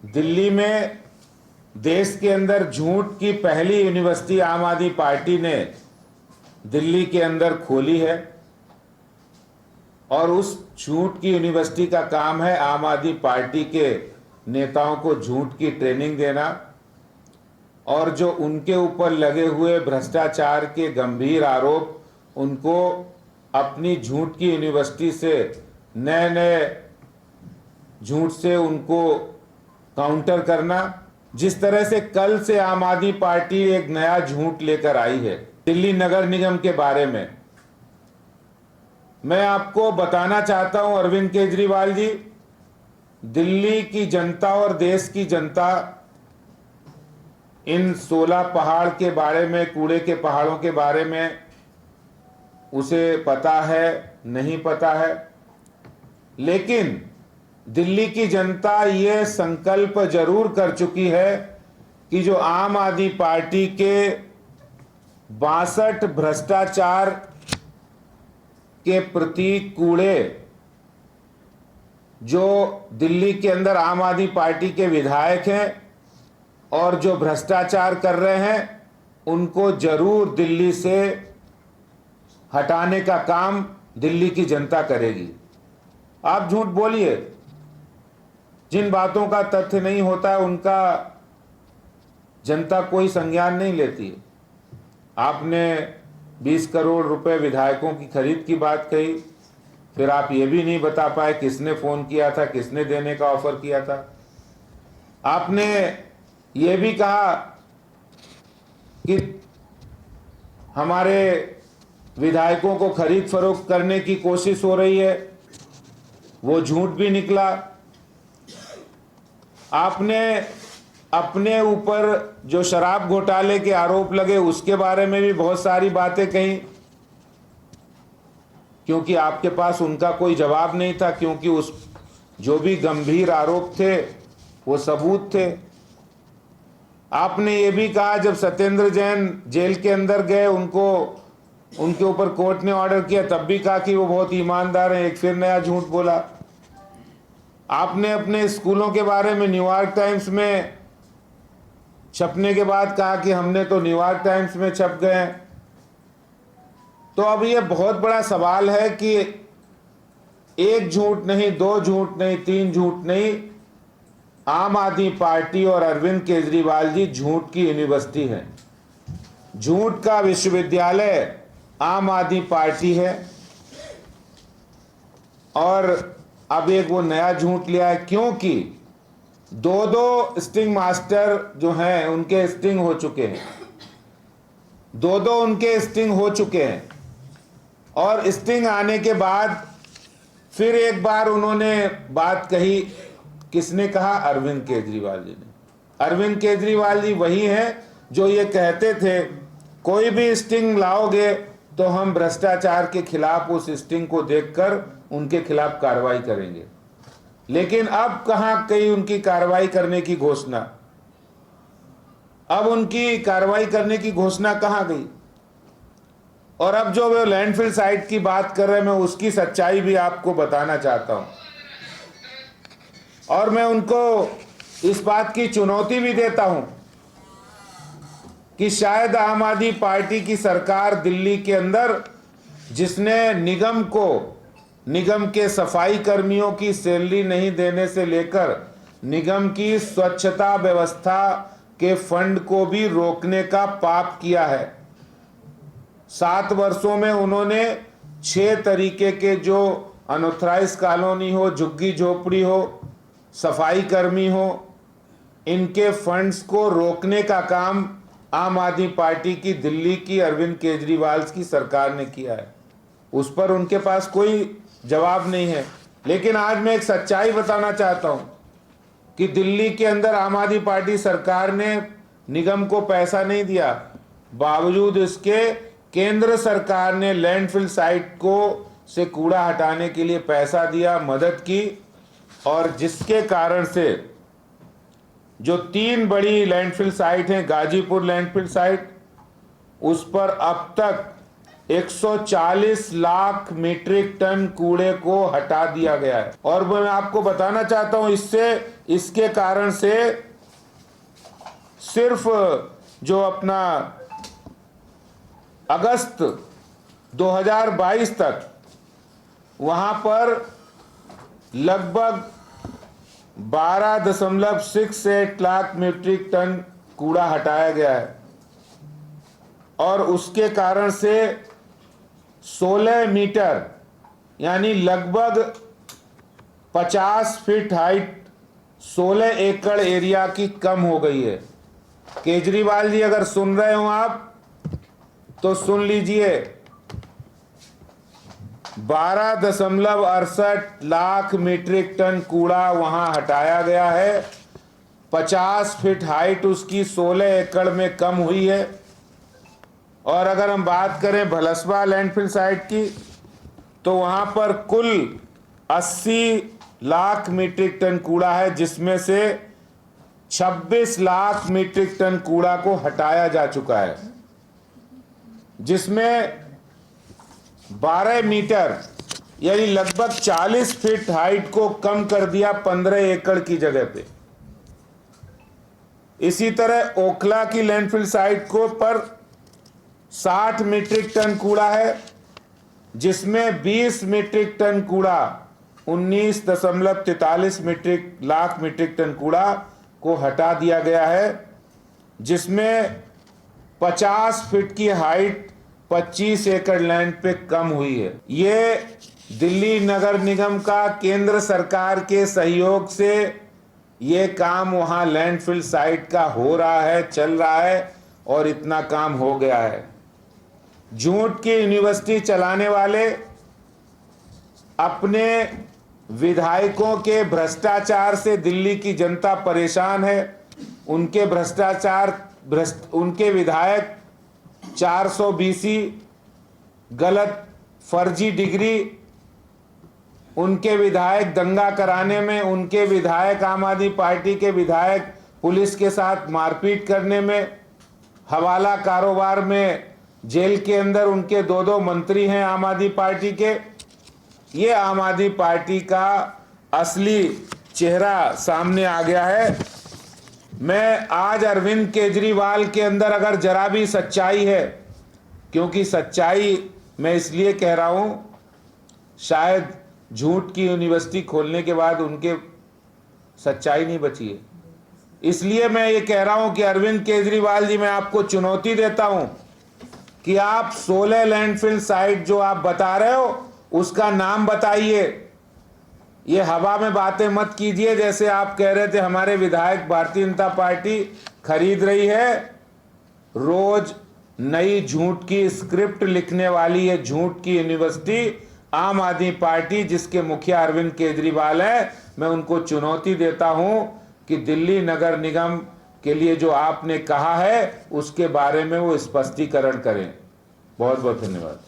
दिल्ली में देश के अंदर झूठ की पहली यूनिवर्सिटी आम आदमी पार्टी ने दिल्ली के अंदर खोली है और उस झूठ की यूनिवर्सिटी का काम है आम आदमी पार्टी के नेताओं को झूठ की ट्रेनिंग देना और जो उनके ऊपर लगे हुए भ्रष्टाचार के गंभीर आरोप उनको अपनी झूठ की यूनिवर्सिटी से नए नए झूठ से उनको काउंटर करना। जिस तरह से कल से आम आदमी पार्टी एक नया झूठ लेकर आई है दिल्ली नगर निगम के बारे में, मैं आपको बताना चाहता हूं अरविंद केजरीवाल जी, दिल्ली की जनता और देश की जनता इन 16 पहाड़ के बारे में, कूड़े के पहाड़ों के बारे में उसे पता है नहीं पता है, लेकिन दिल्ली की जनता ये संकल्प जरूर कर चुकी है कि जो आम आदमी पार्टी के 62 भ्रष्टाचार के प्रतीक कूड़े जो दिल्ली के अंदर आम आदमी पार्टी के विधायक हैं और जो भ्रष्टाचार कर रहे हैं उनको जरूर दिल्ली से हटाने का काम दिल्ली की जनता करेगी। आप झूठ बोलिए, जिन बातों का तथ्य नहीं होता है उनका जनता कोई संज्ञान नहीं लेती है। आपने 20 करोड़ रुपए विधायकों की खरीद की बात कही, फिर आप ये भी नहीं बता पाए किसने फोन किया था, किसने देने का ऑफर किया था। आपने ये भी कहा कि हमारे विधायकों को खरीद फरोख्त करने की कोशिश हो रही है, वो झूठ भी निकला। आपने अपने ऊपर जो शराब घोटाले के आरोप लगे उसके बारे में भी बहुत सारी बातें कही, क्योंकि आपके पास उनका कोई जवाब नहीं था, क्योंकि उस जो भी गंभीर आरोप थे वो सबूत थे। आपने ये भी कहा जब सत्येंद्र जैन जेल के अंदर गए उनके ऊपर कोर्ट ने ऑर्डर किया तब भी कहा कि वो बहुत ईमानदार हैं, एक फिर नया झूठ बोला। आपने अपने स्कूलों के बारे में न्यूयॉर्क टाइम्स में छपने के बाद कहा कि हमने तो न्यूयॉर्क टाइम्स में छप गए हैं। तो अब ये बहुत बड़ा सवाल है कि एक झूठ नहीं, 2 झूठ नहीं, 3 झूठ नहीं, आम आदमी पार्टी और अरविंद केजरीवाल जी झूठ की यूनिवर्सिटी है, झूठ का विश्वविद्यालय आम आदमी पार्टी है। और अब एक वो नया झूठ लिया है, क्योंकि 2 स्टिंग मास्टर जो हैं उनके स्टिंग हो चुके हैं, 2 उनके स्टिंग हो चुके हैं और स्टिंग आने के बाद फिर एक बार उन्होंने बात कही। किसने कहा? अरविंद केजरीवाल जी ने। अरविंद केजरीवाल जी वही हैं जो ये कहते थे कोई भी स्टिंग लाओगे तो हम भ्रष्टाचार के खिलाफ उस स्टिंग को देखकर उनके खिलाफ कार्रवाई करेंगे। लेकिन अब कहां कहीं उनकी कार्रवाई करने की घोषणा, अब उनकी कार्रवाई करने की घोषणा कहां गई? और अब जो वे लैंडफिल साइट की बात कर रहे हैं, मैं उसकी सच्चाई भी आपको बताना चाहता हूं और मैं उनको इस बात की चुनौती भी देता हूं कि शायद आम आदमी पार्टी की सरकार दिल्ली के अंदर, जिसने निगम के सफाई कर्मियों की सैलरी नहीं देने से लेकर निगम की स्वच्छता व्यवस्था के फंड को भी रोकने का पाप किया है। 7 वर्षों में उन्होंने 6 तरीके के जो अनऑथराइज कॉलोनी हो, झुग्गी झोपड़ी हो, सफाई कर्मी हो, इनके फंड्स को रोकने का काम आम आदमी पार्टी की दिल्ली की अरविंद केजरीवाल की सरकार ने किया है। उस पर उनके पास कोई जवाब नहीं है। लेकिन आज मैं एक सच्चाई बताना चाहता हूं कि दिल्ली के अंदर आम आदमी पार्टी सरकार ने निगम को पैसा नहीं दिया, बावजूद इसके केंद्र सरकार ने लैंडफिल साइट को से कूड़ा हटाने के लिए पैसा दिया, मदद की, और जिसके कारण से जो 3 बड़ी लैंडफिल साइट हैं, गाजीपुर लैंडफिल साइट, उस पर अब तक 140 लाख मीट्रिक टन कूड़े को हटा दिया गया है। और मैं आपको बताना चाहता हूं, इसके कारण से सिर्फ जो अपना अगस्त 2022 तक वहां पर लगभग 12.68 लाख मीट्रिक टन कूड़ा हटाया गया है। और उसके कारण से 16 मीटर यानी लगभग 50 फीट हाइट 16 एकड़ एरिया की कम हो गई है। केजरीवाल जी, अगर सुन रहे हो आप तो सुन लीजिए, 12.68 लाख मीट्रिक टन कूड़ा वहां हटाया गया है। 50 फीट हाइट उसकी 16 एकड़ में कम हुई है। और अगर हम बात करें भलसवा लैंडफिल साइट की, तो वहां पर कुल 80 लाख मीट्रिक टन कूड़ा है, जिसमें से 26 लाख मीट्रिक टन कूड़ा को हटाया जा चुका है, जिसमें 12 मीटर यानी लगभग 40 फीट हाइट को कम कर दिया 15 एकड़ की जगह पे। इसी तरह ओखला की लैंडफिल साइट को पर 60 मीट्रिक टन कूड़ा है, जिसमें 20 मीट्रिक टन कूड़ा 19.43 लाख मीट्रिक टन कूड़ा को हटा दिया गया है, जिसमें 50 फीट की हाइट 25 एकड़ लैंड पे कम हुई है। ये दिल्ली नगर निगम का केंद्र सरकार के सहयोग से ये काम वहां लैंडफिल साइट का हो रहा है, चल रहा है और इतना काम हो गया है। झूठ की यूनिवर्सिटी चलाने वाले अपने विधायकों के भ्रष्टाचार से दिल्ली की जनता परेशान है। उनके विधायक 420 गलत फर्जी डिग्री, उनके विधायक दंगा कराने में, उनके विधायक आम आदमी पार्टी के विधायक पुलिस के साथ मारपीट करने में, हवाला कारोबार में, जेल के अंदर उनके 2 मंत्री हैं आम आदमी पार्टी के। ये आम आदमी पार्टी का असली चेहरा सामने आ गया है। मैं आज अरविंद केजरीवाल के अंदर अगर जरा भी सच्चाई है, क्योंकि सच्चाई मैं इसलिए कह रहा हूं, शायद झूठ की यूनिवर्सिटी खोलने के बाद उनके सच्चाई नहीं बची है, इसलिए मैं ये कह रहा हूं कि अरविंद केजरीवाल जी, मैं आपको चुनौती देता हूं कि आप 16 लैंडफिल साइट जो आप बता रहे हो उसका नाम बताइए। ये हवा में बातें मत कीजिए, जैसे आप कह रहे थे हमारे विधायक भारतीय जनता पार्टी खरीद रही है। रोज नई झूठ की स्क्रिप्ट लिखने वाली है झूठ की यूनिवर्सिटी आम आदमी पार्टी, जिसके मुखिया अरविंद केजरीवाल है। मैं उनको चुनौती देता हूं कि दिल्ली नगर निगम के लिए जो आपने कहा है उसके बारे में वो स्पष्टीकरण करें। बहुत बहुत धन्यवाद।